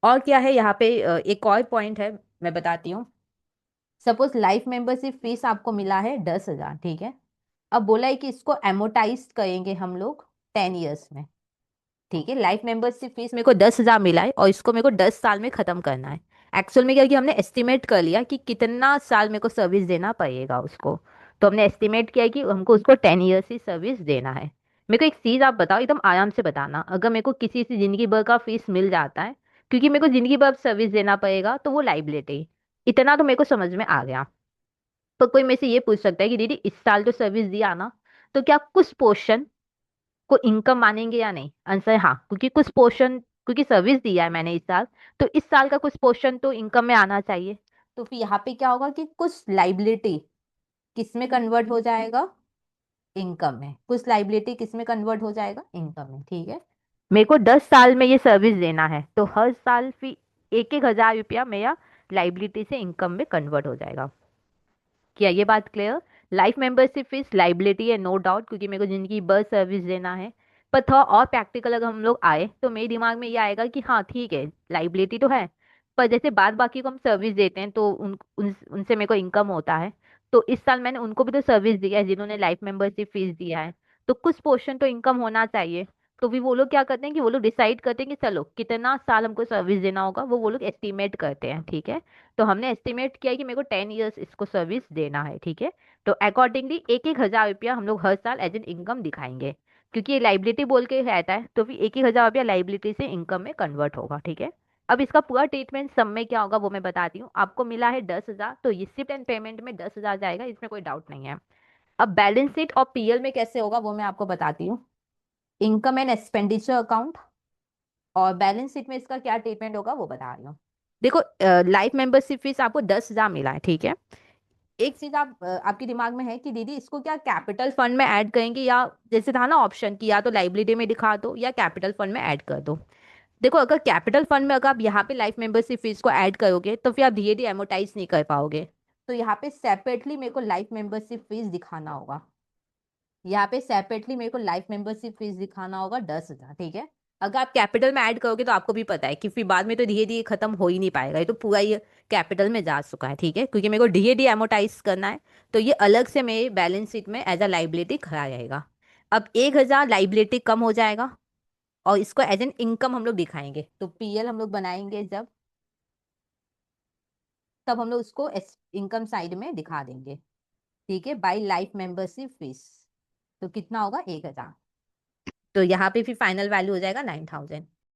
और क्या है यहाँ पे, एक और पॉइंट है, मैं बताती हूँ। सपोज लाइफ मेंबरशिप फीस आपको मिला है 10,000, ठीक है। अब बोला है कि इसको एमोटाइज करेंगे हम लोग 10 ईयर्स में, ठीक है। लाइफ मेंबरशिप फीस मेरे को 10,000 मिला है और इसको मेरे को 10 साल में खत्म करना है। एक्चुअल में क्या कि हमने एस्टिमेट कर लिया कि कितना साल मेरे को सर्विस देना पड़ेगा उसको। तो हमने एस्टिमेट किया कि हमको उसको 10 ईयर्स ही सर्विस देना है। मेरे को एक चीज आप बताओ, एकदम आराम से बताना, अगर मेरे को किसी से जिंदगी भर का फीस मिल जाता है, क्योंकि मेरे को जिंदगी भर सर्विस देना पड़ेगा, तो वो लाइबिलिटी। इतना तो मेरे को समझ में आ गया। तो कोई मेरे से ये पूछ सकता है कि दीदी इस साल जो सर्विस दिया ना, तो क्या कुछ पोर्शन को इनकम मानेंगे या नहीं? आंसर है हाँ, क्योंकि कुछ पोर्शन, क्योंकि सर्विस दिया है मैंने इस साल, तो इस साल का कुछ पोर्शन तो इनकम में आना चाहिए। तो फिर यहाँ पे क्या होगा कि कुछ लाइबिलिटी किस में कन्वर्ट हो जाएगा? इनकम में। कुछ लाइबिलिटी किस में कन्वर्ट हो जाएगा? इनकम में, ठीक है। मेरे को 10 साल में ये सर्विस देना है, तो हर साल फिर 1,000 रुपया मेरा लाइबिलिटी से इनकम में कन्वर्ट हो जाएगा। क्या ये बात clear? Life membership fees liability है, नो डाउट, क्योंकि मेरे को जिंदगी भर सर्विस देना है। पर थोड़ा और प्रैक्टिकल अगर हम लोग आए तो मेरे दिमाग में ये आएगा कि हाँ ठीक है, लाइबिलिटी तो है, पर जैसे बाद बाकी को हम सर्विस देते हैं तो उनसे मेरे को इनकम होता है। तो इस साल मैंने उनको भी तो सर्विस दिया है जिन्होंने लाइफ मेंबरशिप फीस दिया है, तो कुछ पोर्शन तो इनकम होना चाहिए। तो भी वो लोग क्या करते हैं कि वो लोग डिसाइड करते हैं कि चलो कितना साल हमको सर्विस देना होगा, वो लोग एस्टिमेट करते हैं, ठीक है। तो हमने एस्टिमेट किया कि मेरे को 10 ईयर्स इसको सर्विस देना है, ठीक है। तो अकॉर्डिंगली 1,000 रुपया हम लोग हर साल एज एन इनकम दिखाएंगे, क्योंकि ये लाइबिलिटी बोल के रहता है, तो फिर 1,000 रुपया लाइबिलिटी से इनकम में कन्वर्ट होगा, ठीक है। अब इसका पूरा ट्रीटमेंट सब में क्या होगा वो मैं बताती हूँ। आपको मिला है 10,000, तो रिसिप्ट एंड पेमेंट में 10,000 जाएगा, इसमें कोई डाउट नहीं है। अब बैलेंस शीट और पीएल में कैसे होगा वो मैं आपको बताती हूँ। इनकम एंड एक्सपेंडिचर अकाउंट और बैलेंस शीट में इसका क्या ट्रीटमेंट होगा वो बता रही हूँ। देखो, लाइफ मेंबरशिप फीस आपको 10,000 मिला है, ठीक है। एक चीज आपके दिमाग में है कि दीदी इसको क्या कैपिटल फंड में ऐड करेंगे, या जैसे था ना ऑप्शन कि या तो लाइबिलिटी में दिखा दो या कैपिटल फंड में ऐड कर दो। देखो, अगर कैपिटल फंड में अगर आप यहाँ पे लाइफ मेंबरशिप फीस को ऐड करोगे तो फिर आप धीरे धीरे एमोटाइज नहीं कर पाओगे। तो यहाँ पे सेपरेटली मेरे को लाइफ मेंबरशिप फीस दिखाना होगा। यहाँ पे सेपरेटली मेरे को लाइफ मेंबरशिप फीस दिखाना होगा 10,000, ठीक है। अगर आप कैपिटल में ऐड करोगे तो आपको भी पता है कि फिर बाद में तो धीरे धीरे खत्म हो ही नहीं पाएगा, ये तो पूरा ये कैपिटल में जा चुका है, ठीक है, क्योंकि मेरे को धीरे धीरे एमोटाइज करना है। तो ये अलग से मेरे बैलेंस शीट में एज अ लाइबिलिटी खड़ा रहेगा। अब 1,000 लाइबिलिटी कम हो जाएगा और इसको एज एन इनकम हम लोग दिखाएंगे, तो पीएल हम लोग बनाएंगे जब, तब हम लोग उसको इनकम साइड में दिखा देंगे, ठीक है, बाई लाइफ मेंबरशिप फीस। तो कितना होगा? 1,000। तो यहाँ पे फिर फाइनल वैल्यू हो जाएगा 9,000।